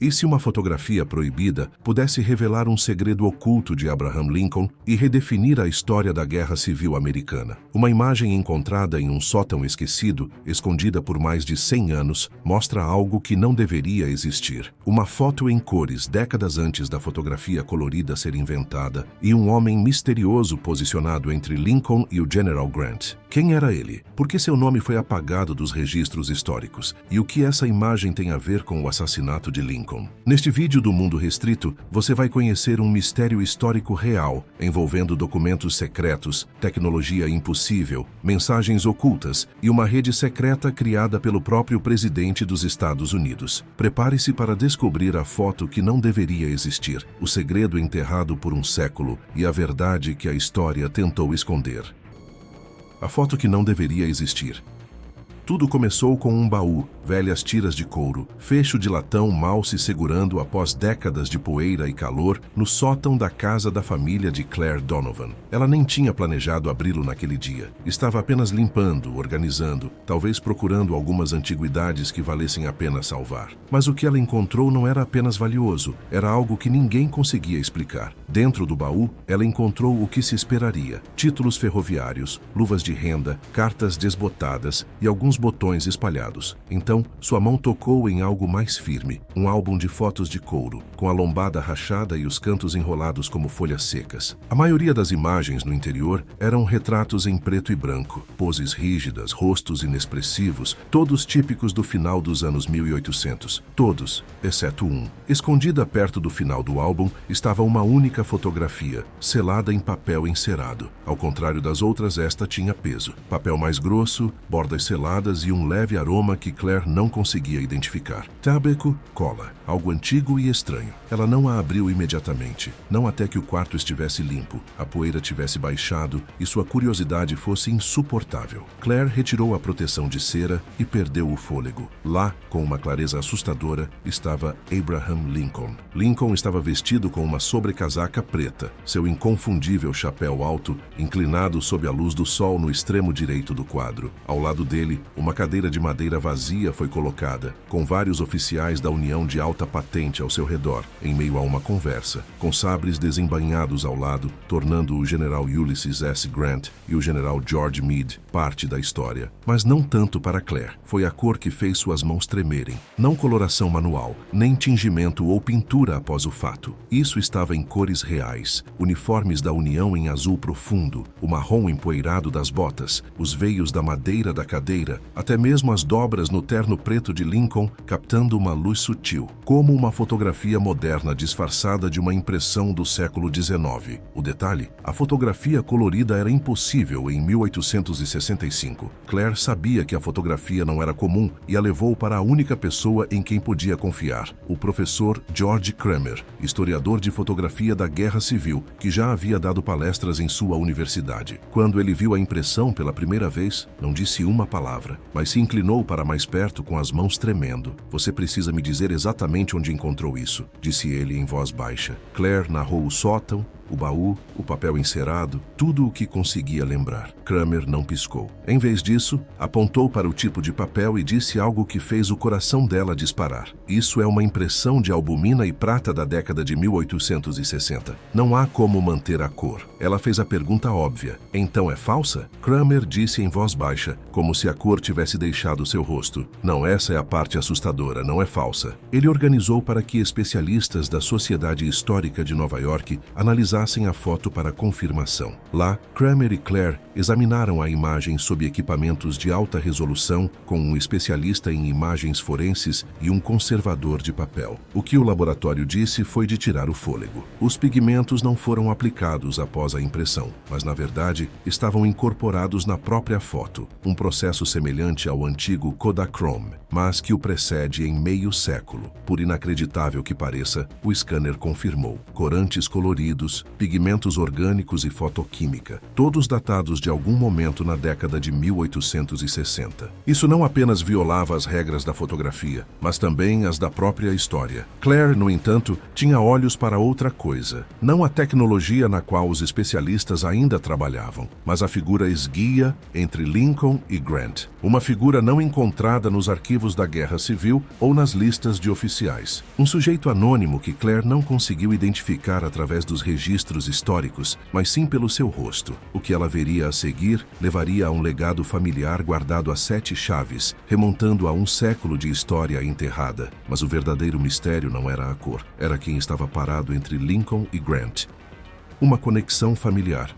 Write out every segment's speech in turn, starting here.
E se uma fotografia proibida pudesse revelar um segredo oculto de Abraham Lincoln e redefinir a história da Guerra Civil Americana? Uma imagem encontrada em um sótão esquecido, escondida por mais de 100 anos, mostra algo que não deveria existir. Uma foto em cores décadas antes da fotografia colorida ser inventada e um homem misterioso posicionado entre Lincoln e o General Grant. Quem era ele? Por que seu nome foi apagado dos registros históricos? E o que essa imagem tem a ver com o assassinato de Lincoln? Neste vídeo do Mundo Restrito, você vai conhecer um mistério histórico real, envolvendo documentos secretos, tecnologia impossível, mensagens ocultas e uma rede secreta criada pelo próprio presidente dos Estados Unidos. Prepare-se para descobrir a foto que não deveria existir, o segredo enterrado por um século e a verdade que a história tentou esconder. A foto que não deveria existir. Tudo começou com um baú, velhas tiras de couro, fecho de latão mal se segurando após décadas de poeira e calor no sótão da casa da família de Claire Donovan. Ela nem tinha planejado abri-lo naquele dia. Estava apenas limpando, organizando, talvez procurando algumas antiguidades que valessem a pena salvar. Mas o que ela encontrou não era apenas valioso, era algo que ninguém conseguia explicar. Dentro do baú, ela encontrou o que se esperaria: títulos ferroviários, luvas de renda, cartas desbotadas e alguns botões espalhados. Então, sua mão tocou em algo mais firme, um álbum de fotos de couro, com a lombada rachada e os cantos enrolados como folhas secas. A maioria das imagens no interior eram retratos em preto e branco, poses rígidas, rostos inexpressivos, todos típicos do final dos anos 1800. Todos, exceto um. Escondida perto do final do álbum estava uma única fotografia, selada em papel encerado. Ao contrário das outras, esta tinha peso. Papel mais grosso, bordas seladas e um leve aroma que Claire não conseguia identificar. Tabaco, cola, algo antigo e estranho. Ela não a abriu imediatamente, não até que o quarto estivesse limpo, a poeira tivesse baixado e sua curiosidade fosse insuportável. Claire retirou a proteção de cera e perdeu o fôlego. Lá, com uma clareza assustadora, estava Abraham Lincoln. Lincoln estava vestido com uma sobrecasaca preta, seu inconfundível chapéu alto, inclinado sob a luz do sol no extremo direito do quadro. Ao lado dele, uma cadeira de madeira vazia foi colocada, com vários oficiais da União de Alta Patente ao seu redor, em meio a uma conversa, com sabres desembainhados ao lado, tornando o general Ulysses S. Grant e o general George Meade parte da história. Mas não tanto para Claire. Foi a cor que fez suas mãos tremerem. Não coloração manual, nem tingimento ou pintura após o fato. Isso estava em cores reais, uniformes da União em azul profundo, o marrom empoeirado das botas, os veios da madeira da cadeira, até mesmo as dobras no terno preto de Lincoln, captando uma luz sutil, como uma fotografia moderna disfarçada de uma impressão do século XIX. O detalhe: a fotografia colorida era impossível em 1865. Claire sabia que a fotografia não era comum e a levou para a única pessoa em quem podia confiar, o professor George Kramer, historiador de fotografia da Guerra Civil, que já havia dado palestras em sua universidade. Quando ele viu a impressão pela primeira vez, não disse uma palavra, mas se inclinou para mais perto com as mãos tremendo. "Você precisa me dizer exatamente onde encontrou isso", disse ele em voz baixa. Claire narrou o sótão, o baú, o papel encerado, tudo o que conseguia lembrar. Kramer não piscou. Em vez disso, apontou para o tipo de papel e disse algo que fez o coração dela disparar. "Isso é uma impressão de albumina e prata da década de 1860. Não há como manter a cor." Ela fez a pergunta óbvia: "Então é falsa?" Kramer disse em voz baixa, como se a cor tivesse deixado seu rosto: "Não, essa é a parte assustadora, não é falsa." Ele organizou para que especialistas da Sociedade Histórica de Nova York analisassem a foto para confirmação. Lá, Kramer e Claire examinaram a imagem sob equipamentos de alta resolução com um especialista em imagens forenses e um conservador de papel. O que o laboratório disse foi de tirar o fôlego. Os pigmentos não foram aplicados após a impressão, mas na verdade estavam incorporados na própria foto, um processo semelhante ao antigo Kodachrome, mas que o precede em meio século. Por inacreditável que pareça, o scanner confirmou: corantes coloridos, pigmentos orgânicos e fotoquímica, todos datados de algum momento na década de 1860. Isso não apenas violava as regras da fotografia, mas também as da própria história. Claire, no entanto, tinha olhos para outra coisa. Não a tecnologia na qual os especialistas ainda trabalhavam, mas a figura esguia entre Lincoln e Grant. Uma figura não encontrada nos arquivos da Guerra Civil ou nas listas de oficiais. Um sujeito anônimo que Claire não conseguiu identificar através dos registros históricos, mas sim pelo seu rosto. O que ela veria a seguir levaria a um legado familiar guardado a 7 chaves, remontando a um século de história enterrada. Mas o verdadeiro mistério não era a cor, era quem estava parado entre Lincoln e Grant. Uma conexão familiar.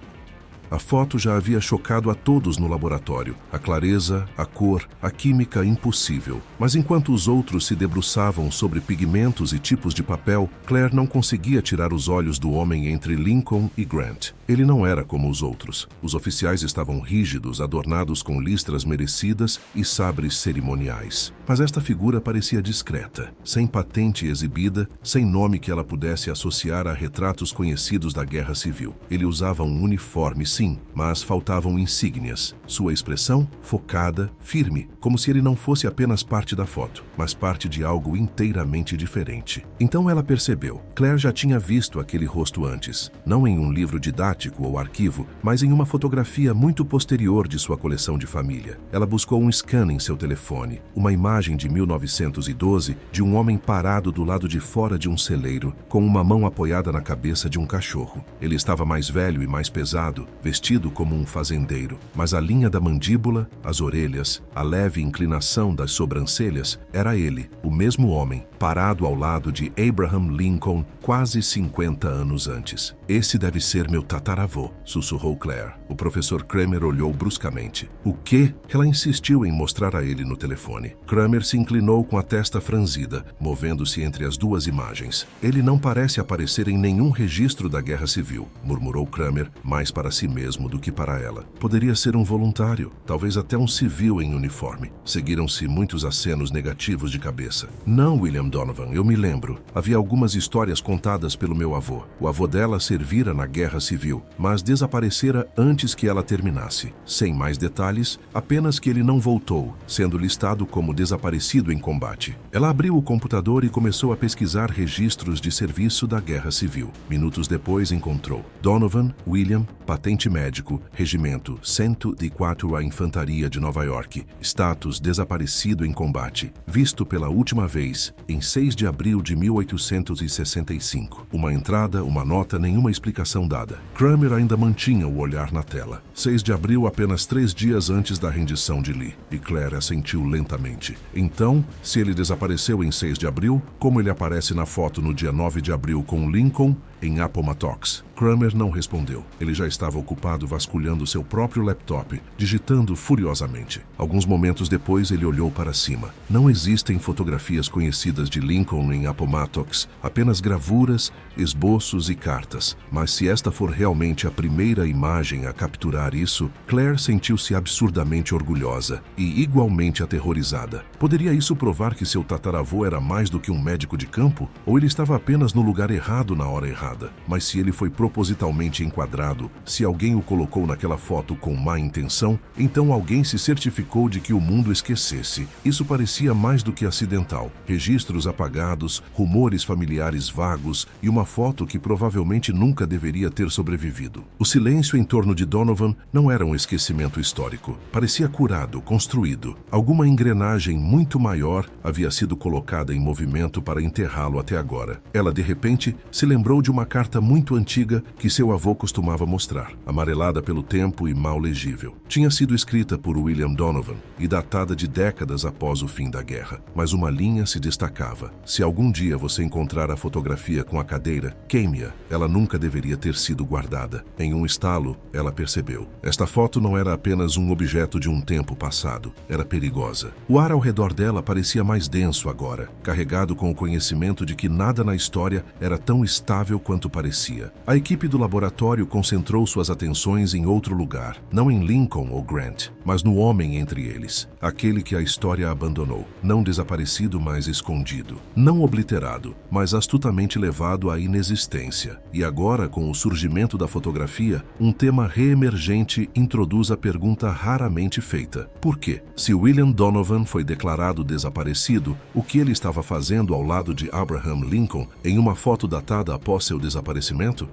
A foto já havia chocado a todos no laboratório. A clareza, a cor, a química impossível. Mas enquanto os outros se debruçavam sobre pigmentos e tipos de papel, Claire não conseguia tirar os olhos do homem entre Lincoln e Grant. Ele não era como os outros. Os oficiais estavam rígidos, adornados com listras merecidas e sabres cerimoniais. Mas esta figura parecia discreta, sem patente exibida, sem nome que ela pudesse associar a retratos conhecidos da Guerra Civil. Ele usava um uniforme, sim, mas faltavam insígnias. Sua expressão, focada, firme, como se ele não fosse apenas parte da foto, mas parte de algo inteiramente diferente. Então ela percebeu. Claire já tinha visto aquele rosto antes, não em um livro didático ou arquivo, mas em uma fotografia muito posterior de sua coleção de família. Ela buscou um scan em seu telefone, uma imagem de 1912 de um homem parado do lado de fora de um celeiro, com uma mão apoiada na cabeça de um cachorro. Ele estava mais velho e mais pesado, vestido como um fazendeiro, mas a linha da mandíbula, as orelhas, a leve inclinação das sobrancelhas, era ele, o mesmo homem, parado ao lado de Abraham Lincoln quase 50 anos antes. Esse deve ser meu tataravô, sussurrou Claire. O professor Kramer olhou bruscamente. O quê? Ela insistiu em mostrar a ele no telefone. Kramer se inclinou com a testa franzida, movendo-se entre as duas imagens. Ele não parece aparecer em nenhum registro da Guerra Civil, murmurou Kramer, mais para si mesmo do que para ela. Poderia ser um voluntário, talvez até um civil em uniforme. Seguiram-se muitos acenos negativos de cabeça. Não, William Donovan, eu me lembro. Havia algumas histórias contadas pelo meu avô. O avô dela servira na Guerra Civil, mas desaparecera antes que ela terminasse. Sem mais detalhes, apenas que ele não voltou, sendo listado como desaparecido em combate. Ela abriu o computador e começou a pesquisar registros de serviço da Guerra Civil. Minutos depois encontrou Donovan, William, patente médico, regimento 104 à Infantaria de Nova York, status desaparecido em combate, visto pela última vez em 6 de abril de 1865. Uma entrada, uma nota, nenhuma explicação dada. Kramer ainda mantinha o olhar na tela. 6 de abril, apenas 3 dias antes da rendição de Lee. E Claire assentiu lentamente. Então, se ele desapareceu em 6 de abril, como ele aparece na foto no dia 9 de abril com Lincoln em Appomattox? Kramer não respondeu. Ele já estava ocupado vasculhando seu próprio laptop, digitando furiosamente. Alguns momentos depois, ele olhou para cima. Não existem fotografias conhecidas de Lincoln em Appomattox, apenas gravuras, esboços e cartas. Mas se esta for realmente a primeira imagem a capturar isso, Claire sentiu-se absurdamente orgulhosa e igualmente aterrorizada. Poderia isso provar que seu tataravô era mais do que um médico de campo? Ou ele estava apenas no lugar errado na hora errada? Mas se ele foi propositalmente enquadrado, se alguém o colocou naquela foto com má intenção, então alguém se certificou de que o mundo esquecesse. Isso parecia mais do que acidental. Registros apagados, rumores familiares vagos e uma foto que provavelmente nunca deveria ter sobrevivido. O silêncio em torno de Donovan não era um esquecimento histórico. Parecia curado, construído. Alguma engrenagem muito maior havia sido colocada em movimento para enterrá-lo até agora. Ela, de repente, se lembrou de uma carta muito antiga que seu avô costumava mostrar, amarelada pelo tempo e mal legível. Tinha sido escrita por William Donovan e datada de décadas após o fim da guerra, mas uma linha se destacava. Se algum dia você encontrar a fotografia com a cadeira, queime-a. Ela nunca deveria ter sido guardada. Em um estalo, ela percebeu. Esta foto não era apenas um objeto de um tempo passado, era perigosa. O ar ao redor dela parecia mais denso agora, carregado com o conhecimento de que nada na história era tão estável quanto parecia. A equipe do laboratório concentrou suas atenções em outro lugar, não em Lincoln ou Grant, mas no homem entre eles, aquele que a história abandonou, não desaparecido, mas escondido, não obliterado, mas astutamente levado à inexistência. E agora, com o surgimento da fotografia, um tema reemergente introduz a pergunta raramente feita: por quê? Se William Donovan foi declarado desaparecido, o que ele estava fazendo ao lado de Abraham Lincoln em uma foto datada após seu desaparecimento?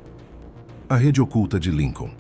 A rede oculta de Lincoln.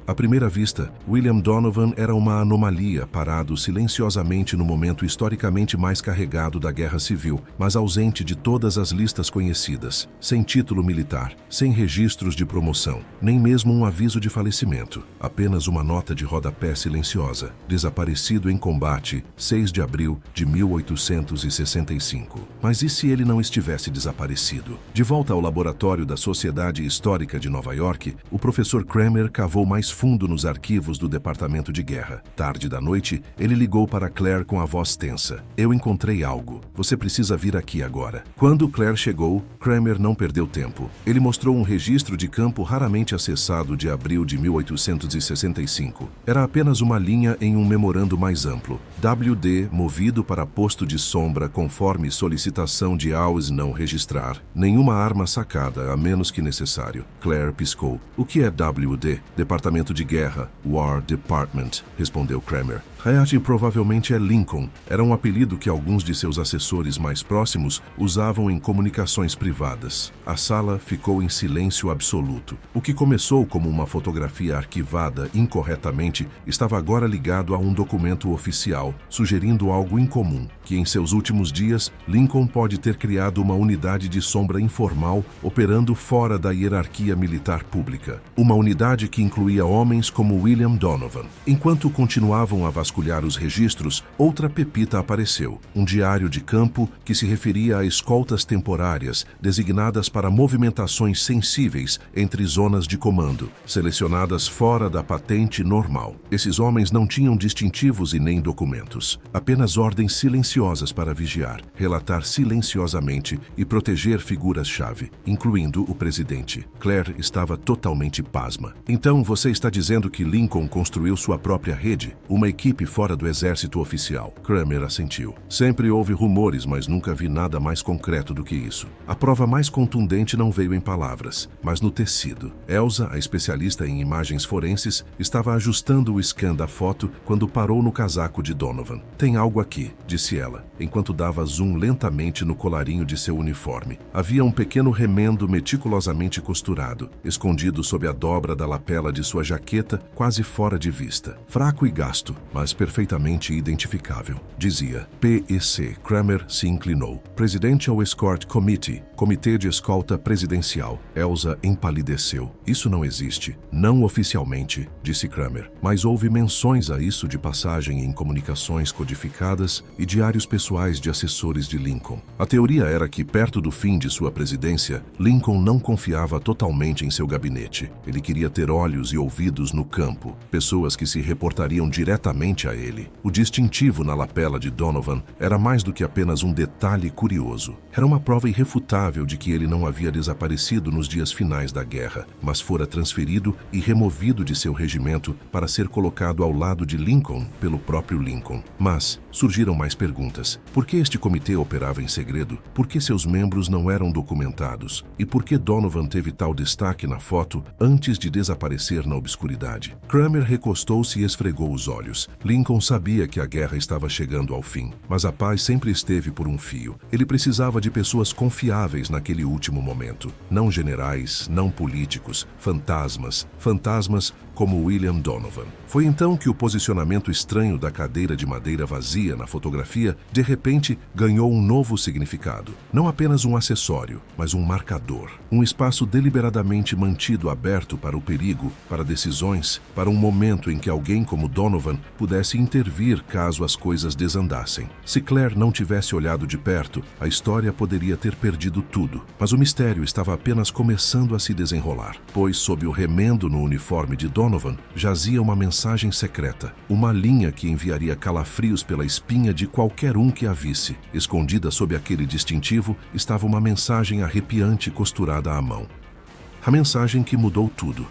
À primeira vista, William Donovan era uma anomalia, parado silenciosamente no momento historicamente mais carregado da Guerra Civil, mas ausente de todas as listas conhecidas, sem título militar, sem registros de promoção, nem mesmo um aviso de falecimento, apenas uma nota de rodapé silenciosa: desaparecido em combate, 6 de abril de 1865. Mas e se ele não estivesse desaparecido? De volta ao laboratório da Sociedade Histórica de Nova York, o professor Kramer cavou mais fundo nos arquivos do Departamento de Guerra. Tarde da noite, ele ligou para Claire com a voz tensa: eu encontrei algo. Você precisa vir aqui agora. Quando Claire chegou, Kramer não perdeu tempo. Ele mostrou um registro de campo raramente acessado de abril de 1865. Era apenas uma linha em um memorando mais amplo: WD movido para posto de sombra conforme solicitação de Alves não registrar. Nenhuma arma sacada, a menos que necessário. Claire piscou. O que é WD? Departamento de Guerra, War Department, respondeu Kramer. Hayat provavelmente é Lincoln. Era um apelido que alguns de seus assessores mais próximos usavam em comunicações privadas. A sala ficou em silêncio absoluto. O que começou como uma fotografia arquivada incorretamente estava agora ligado a um documento oficial, sugerindo algo incomum: que em seus últimos dias, Lincoln pode ter criado uma unidade de sombra informal operando fora da hierarquia militar pública. Uma unidade que incluía homens como William Donovan. Enquanto continuavam a vasculhar os registros, outra pepita apareceu: um diário de campo que se referia a escoltas temporárias designadas para movimentações sensíveis entre zonas de comando, selecionadas fora da patente normal. Esses homens não tinham distintivos e nem documentos, apenas ordens silenciosas para vigiar, relatar silenciosamente e proteger figuras-chave, incluindo o presidente. Claire estava totalmente pasma. Então você está dizendo que Lincoln construiu sua própria rede? Uma equipe fora do exército oficial? Kramer assentiu. Sempre houve rumores, mas nunca vi nada mais concreto do que isso. A prova mais contundente não veio em palavras, mas no tecido. Elsa, a especialista em imagens forenses, estava ajustando o scan da foto quando parou no casaco de Donovan. Tem algo aqui, disse ela, enquanto dava zoom lentamente no colarinho de seu uniforme. Havia um pequeno remendo meticulosamente costurado, escondido sob a dobra da lapela de sua jaqueta, quase fora de vista. Fraco e gasto, mas perfeitamente identificável. Dizia PEC. Kramer se inclinou. Presidential Escort Committee, Comitê de Escolta Presidencial. Elsa empalideceu. Isso não existe. Não oficialmente, disse Kramer, mas houve menções a isso de passagem em comunicações codificadas e diários pessoais de assessores de Lincoln. A teoria era que, perto do fim de sua presidência, Lincoln não confiava totalmente em seu gabinete. Ele queria ter olhos e ouvidos no campo, pessoas que se reportariam diretamente a ele. O distintivo na lapela de Donovan era mais do que apenas um detalhe curioso. Era uma prova irrefutável de que ele não havia desaparecido nos dias finais da guerra, mas fora transferido e removido de seu regimento para ser colocado ao lado de Lincoln pelo próprio Lincoln. Mas surgiram mais perguntas. Por que este comitê operava em segredo? Por que seus membros não eram documentados? E por que Donovan teve tal destaque na foto antes de desaparecer na obscuridade? Kramer recostou-se e esfregou os olhos. Lincoln sabia que a guerra estava chegando ao fim, mas a paz sempre esteve por um fio. Ele precisava de pessoas confiáveis naquele último momento. Não generais, não políticos, fantasmas como William Donovan. Foi então que o posicionamento estranho da cadeira de madeira vazia na fotografia, de repente, ganhou um novo significado. Não apenas um acessório, mas um marcador. Um espaço deliberadamente mantido aberto para o perigo, para decisões, para um momento em que alguém como Donovan pudesse intervir caso as coisas desandassem. Se Claire não tivesse olhado de perto, a história poderia ter perdido tudo. Mas o mistério estava apenas começando a se desenrolar, pois sob o remendo no uniforme de Donovan jazia uma mensagem secreta, uma linha que enviaria calafrios pela espinha de qualquer um que a visse. Escondida sob aquele distintivo estava uma mensagem arrepiante costurada à mão. A mensagem que mudou tudo.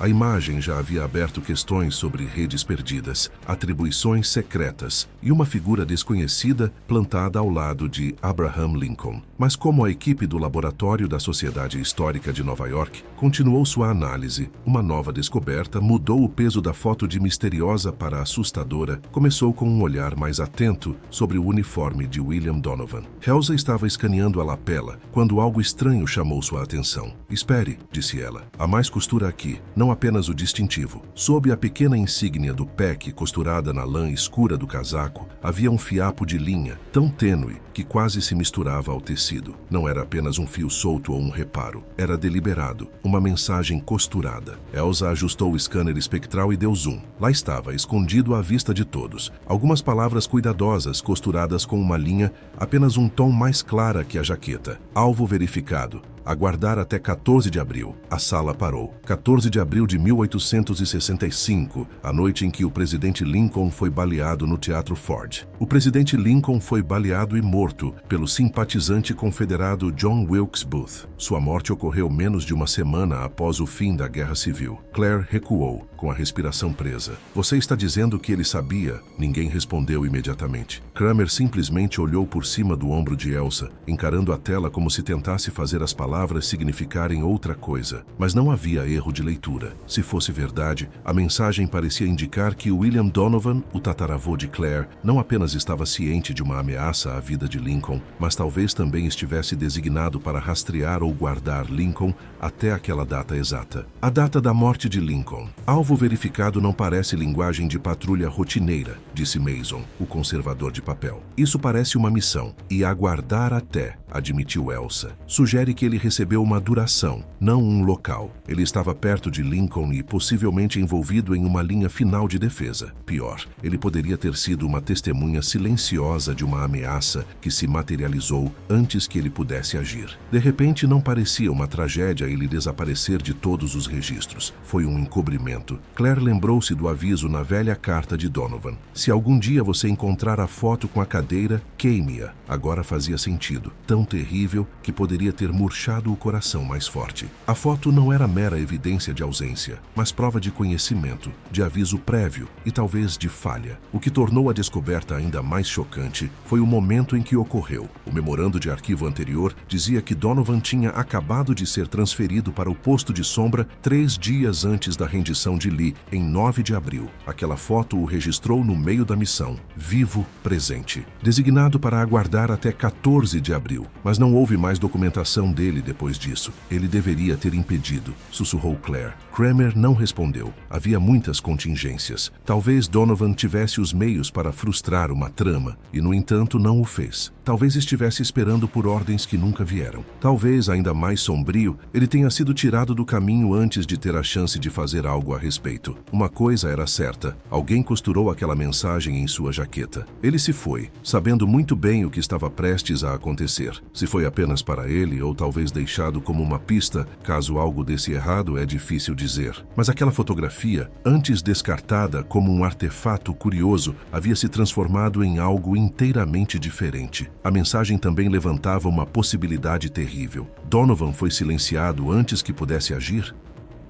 A imagem já havia aberto questões sobre redes perdidas, atribuições secretas e uma figura desconhecida plantada ao lado de Abraham Lincoln. Mas como a equipe do Laboratório da Sociedade Histórica de Nova York continuou sua análise, uma nova descoberta mudou o peso da foto de misteriosa para assustadora. Começou com um olhar mais atento sobre o uniforme de William Donovan. Elsa estava escaneando a lapela quando algo estranho chamou sua atenção. "Espere", disse ela. "Há mais costura aqui. Não apenas o distintivo. Sob a pequena insígnia do PEC costurada na lã escura do casaco, havia um fiapo de linha, tão tênue que quase se misturava ao tecido. Não era apenas um fio solto ou um reparo. Era deliberado, uma mensagem costurada. Elsa ajustou o scanner espectral e deu zoom. Lá estava, escondido à vista de todos. Algumas palavras cuidadosas costuradas com uma linha, apenas um tom mais clara que a jaqueta. Alvo verificado. Aguardar até 14 de abril. A sala parou. 14 de abril de 1865, a noite em que o presidente Lincoln foi baleado no Teatro Ford. O presidente Lincoln foi baleado e morto pelo simpatizante confederado John Wilkes Booth. Sua morte ocorreu menos de uma semana após o fim da Guerra Civil. Claire recuou, com a respiração presa. "Você está dizendo que ele sabia?" Ninguém respondeu imediatamente. Kramer simplesmente olhou por cima do ombro de Elsa, encarando a tela como se tentasse fazer as palavras significarem outra coisa. Mas não havia erro de leitura. Se fosse verdade, a mensagem parecia indicar que William Donovan, o tataravô de Claire, não apenas estava ciente de uma ameaça à vida de Lincoln, mas talvez também estivesse designado para rastrear ou guardar Lincoln até aquela data exata. A data da morte de Lincoln. "Alvo verificado não parece linguagem de patrulha rotineira", disse Mason, o conservador de papel. "Isso parece uma missão, e aguardar até", admitiu Elsa. "Sugere que ele recebeu uma duração, não um local. Ele estava perto de Lincoln e possivelmente envolvido em uma linha final de defesa. Pior, ele poderia ter sido uma testemunha silenciosa de uma ameaça que se materializou antes que ele pudesse agir. De repente, não parecia uma tragédia ele desaparecer de todos os registros. Foi um encobrimento. Claire lembrou-se do aviso na velha carta de Donovan. "Se algum dia você encontrar a foto com a cadeira, queime-a." Agora fazia sentido. Tão terrível que poderia ter murchado o coração mais forte. A foto não era mera evidência de ausência, mas prova de conhecimento, de aviso prévio e talvez de falha. O que tornou a descoberta ainda mais chocante foi o momento em que ocorreu. O memorando de arquivo anterior dizia que Donovan tinha acabado de ser transferido para o posto de sombra 3 dias antes da rendição de Lee, em 9 de abril. Aquela foto o registrou no meio da missão, vivo, presente. Designado para aguardar até 14 de abril, mas não houve mais documentação dele depois disso. Ele deveria ter impedido, sussurrou Claire. Kramer não respondeu. Havia muitas contingências. Talvez Donovan tivesse os meios para frustrar uma trama, e no entanto não o fez. Talvez estivesse esperando por ordens que nunca vieram. Talvez, ainda mais sombrio, ele tenha sido tirado do caminho antes de ter a chance de fazer algo a respeito. Uma coisa era certa, alguém costurou aquela mensagem em sua jaqueta. Ele se foi, sabendo muito bem o que estava prestes a acontecer. Se foi apenas para ele, ou talvez deixado como uma pista, caso algo desse errado, é difícil dizer. Mas aquela fotografia, antes descartada como um artefato curioso, havia se transformado em algo inteiramente diferente. A mensagem também levantava uma possibilidade terrível. Donovan foi silenciado antes que pudesse agir?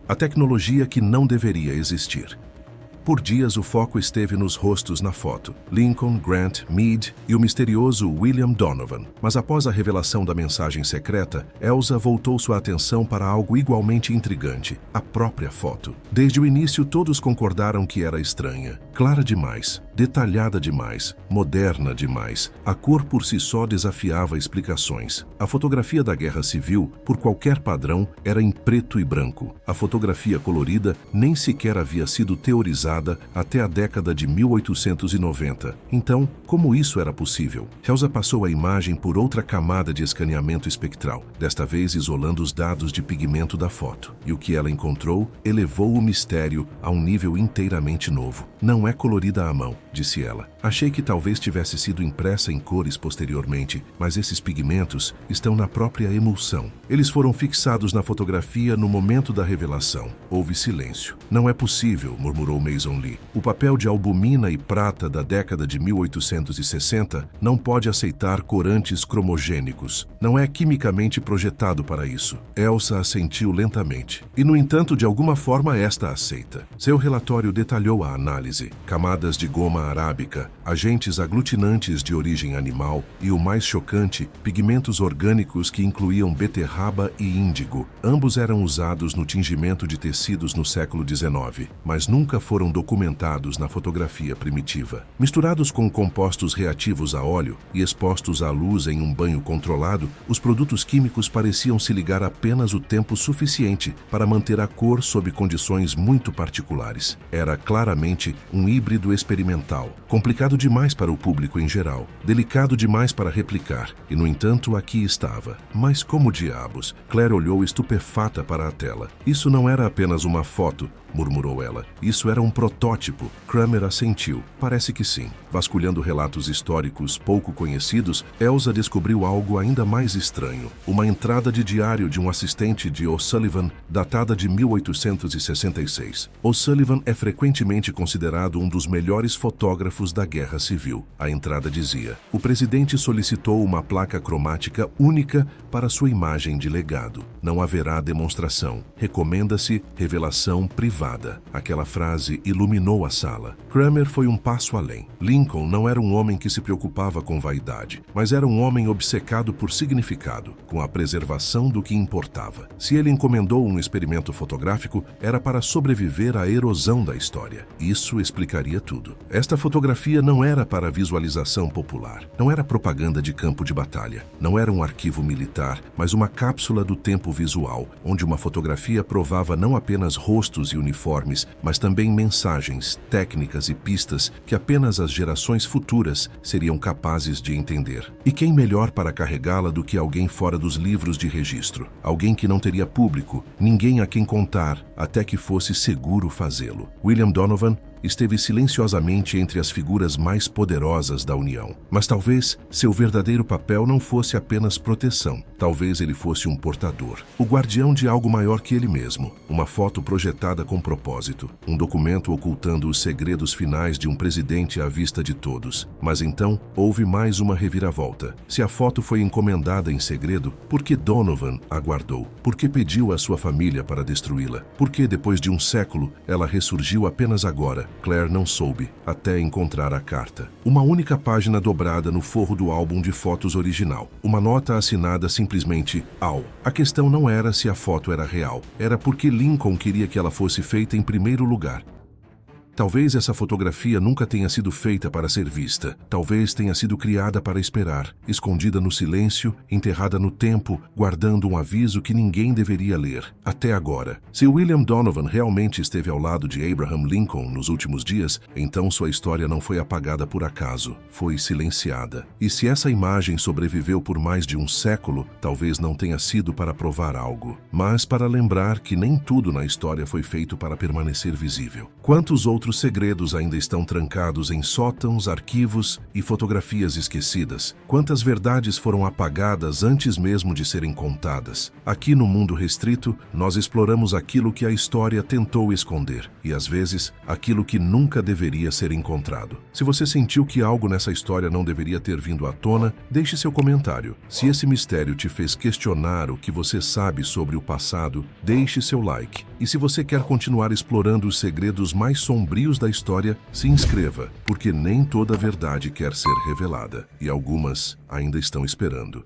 A tecnologia que não deveria existir. Por dias o foco esteve nos rostos na foto. Lincoln, Grant, Meade e o misterioso William Donovan. Mas após a revelação da mensagem secreta, Elsa voltou sua atenção para algo igualmente intrigante, a própria foto. Desde o início todos concordaram que era estranha. Clara demais, detalhada demais, moderna demais. A cor por si só desafiava explicações. A fotografia da Guerra Civil, por qualquer padrão, era em preto e branco. A fotografia colorida nem sequer havia sido teorizada até a década de 1890. Então, como isso era possível? Elsa passou a imagem por outra camada de escaneamento espectral, desta vez isolando os dados de pigmento da foto. E o que ela encontrou elevou o mistério a um nível inteiramente novo. Não é colorida à mão. disse ela. Achei que talvez tivesse sido impressa em cores posteriormente, mas esses pigmentos estão na própria emulsão. Eles foram fixados na fotografia no momento da revelação. Houve silêncio. Não é possível, murmurou Mason Lee. O papel de albumina e prata da década de 1860 não pode aceitar corantes cromogênicos. Não é quimicamente projetado para isso. Elsa assentiu lentamente. E, no entanto, de alguma forma esta aceita. Seu relatório detalhou a análise. Camadas de goma arábica, agentes aglutinantes de origem animal e, o mais chocante, pigmentos orgânicos que incluíam beterraba e índigo. Ambos eram usados no tingimento de tecidos no século XIX, mas nunca foram documentados na fotografia primitiva. Misturados com compostos reativos a óleo e expostos à luz em um banho controlado, os produtos químicos pareciam se ligar apenas o tempo suficiente para manter a cor sob condições muito particulares. Era claramente um híbrido experimental, complicado demais para o público em geral, delicado demais para replicar, e no entanto aqui estava. Mas como diabos? Claire olhou estupefata para a tela. Isso não era apenas uma foto, murmurou ela. Isso era um protótipo. Kramer assentiu. Parece que sim. Vasculhando relatos históricos pouco conhecidos, Elsa descobriu algo ainda mais estranho. Uma entrada de diário de um assistente de O'Sullivan, datada de 1866. O'Sullivan é frequentemente considerado um dos melhores fotógrafos da Guerra Civil. A entrada dizia: o presidente solicitou uma placa cromática única para sua imagem de legado. Não haverá demonstração. Recomenda-se revelação privada. Aquela frase iluminou a sala. Kramer foi um passo além. Lincoln não era um homem que se preocupava com vaidade, mas era um homem obcecado por significado, com a preservação do que importava. Se ele encomendou um experimento fotográfico, era para sobreviver à erosão da história. Isso explicaria tudo. Esta fotografia não era para visualização popular. Não era propaganda de campo de batalha. Não era um arquivo militar, mas uma cápsula do tempo visual, onde uma fotografia provava não apenas rostos e uniformes, mas também mensagens, técnicas e pistas que apenas as gerações futuras seriam capazes de entender. E quem melhor para carregá-la do que alguém fora dos livros de registro? Alguém que não teria público, ninguém a quem contar, até que fosse seguro fazê-lo. William Donovan esteve silenciosamente entre as figuras mais poderosas da União. Mas talvez seu verdadeiro papel não fosse apenas proteção. Talvez ele fosse um portador, o guardião de algo maior que ele mesmo. Uma foto projetada com propósito, um documento ocultando os segredos finais de um presidente à vista de todos. Mas então, houve mais uma reviravolta. Se a foto foi encomendada em segredo, por que Donovan a guardou? Por que pediu à sua família para destruí-la? Por que, depois de um século, ela ressurgiu apenas agora? Claire não soube, até encontrar a carta. Uma única página dobrada no forro do álbum de fotos original. Uma nota assinada simplesmente AU. A questão não era se a foto era real, era porque Lincoln queria que ela fosse feita em primeiro lugar. Talvez essa fotografia nunca tenha sido feita para ser vista. Talvez tenha sido criada para esperar, escondida no silêncio, enterrada no tempo, guardando um aviso que ninguém deveria ler. Até agora. Se William Donovan realmente esteve ao lado de Abraham Lincoln nos últimos dias, então sua história não foi apagada por acaso. Foi silenciada. E se essa imagem sobreviveu por mais de um século, talvez não tenha sido para provar algo, mas para lembrar que nem tudo na história foi feito para permanecer visível. Quantos outros segredos ainda estão trancados em sótãos, arquivos e fotografias esquecidas? Quantas verdades foram apagadas antes mesmo de serem contadas? Aqui no Mundo Restrito, nós exploramos aquilo que a história tentou esconder e, às vezes, aquilo que nunca deveria ser encontrado. Se você sentiu que algo nessa história não deveria ter vindo à tona, deixe seu comentário. Se esse mistério te fez questionar o que você sabe sobre o passado, deixe seu like. E se você quer continuar explorando os segredos mais sombrios da história, se inscreva, porque nem toda a verdade quer ser revelada, e algumas ainda estão esperando.